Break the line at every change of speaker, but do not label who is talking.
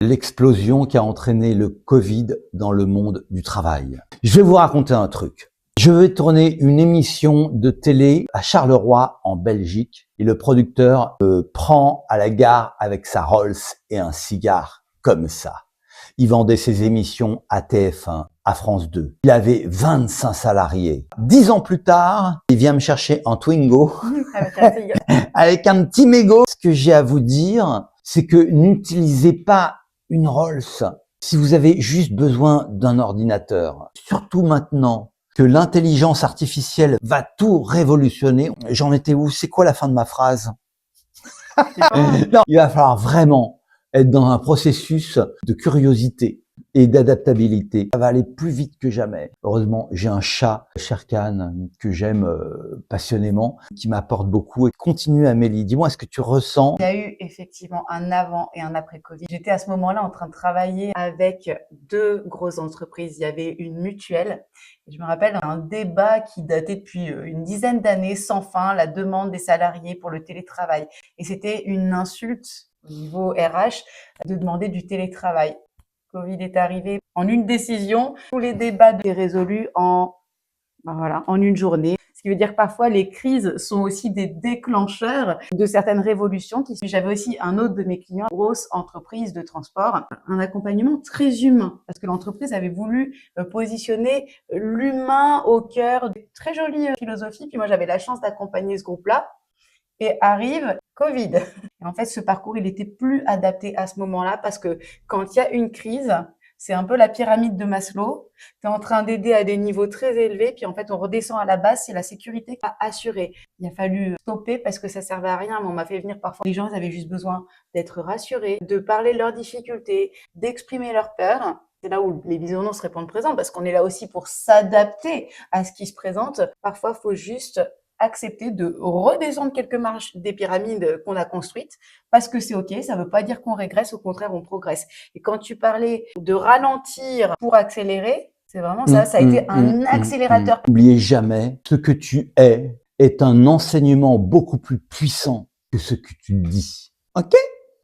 l'explosion qui a entraîné le Covid dans le monde du travail. Je vais vous raconter un truc. Je vais tourner une émission de télé à Charleroi, en Belgique, et le producteur me prend à la gare avec sa Rolls et un cigare comme ça. Il vendait ses émissions à TF1, à France 2. Il avait 25 salariés. 10 ans plus tard, il vient me chercher en Twingo avec un petit mégot. Ce que j'ai à vous dire, c'est que n'utilisez pas une Rolls si vous avez juste besoin d'un ordinateur. Surtout maintenant que l'intelligence artificielle va tout révolutionner. J'en étais où? C'est quoi la fin de ma phrase? Non, il va falloir vraiment être dans un processus de curiosité et d'adaptabilité. Ça va aller plus vite que jamais. Heureusement, j'ai un chat, Sherkan, que j'aime passionnément, qui m'apporte beaucoup. Et continue, Amélie, dis-moi, est-ce que tu ressens?
Il y a eu effectivement un avant et un après Covid. J'étais à ce moment-là en train de travailler avec deux grosses entreprises. Il y avait une mutuelle. Et je me rappelle un débat qui datait depuis une dizaine d'années, sans fin, la demande des salariés pour le télétravail. Et c'était une insulte au niveau RH de demander du télétravail. Covid est arrivé en une décision. Tous les débats étaient résolus en une journée. Ce qui veut dire que parfois, les crises sont aussi des déclencheurs de certaines révolutions. J'avais aussi un autre de mes clients, grosse entreprise de transport, un accompagnement très humain, parce que l'entreprise avait voulu positionner l'humain au cœur de très jolie philosophie. Puis moi, j'avais la chance d'accompagner ce groupe-là. Et arrive Covid. Et en fait, ce parcours, il était plus adapté à ce moment-là parce que quand il y a une crise, c'est un peu la pyramide de Maslow. Tu es en train d'aider à des niveaux très élevés, puis en fait, on redescend à la base, c'est la sécurité à assurer. Il a fallu stopper parce que ça servait à rien. Mais on m'a fait venir parfois. Les gens, ils avaient juste besoin d'être rassurés, de parler de leurs difficultés, d'exprimer leurs peurs. C'est là où les bisounours répondent présent parce qu'on est là aussi pour s'adapter à ce qui se présente. Parfois, il faut juste accepter de redescendre quelques marches des pyramides qu'on a construites parce que c'est OK, ça veut pas dire qu'on régresse, au contraire, on progresse. Et quand tu parlais de ralentir pour accélérer, c'est vraiment ça, ça a été un accélérateur.
N'oubliez jamais, ce que tu es un enseignement beaucoup plus puissant que ce que tu dis. OK?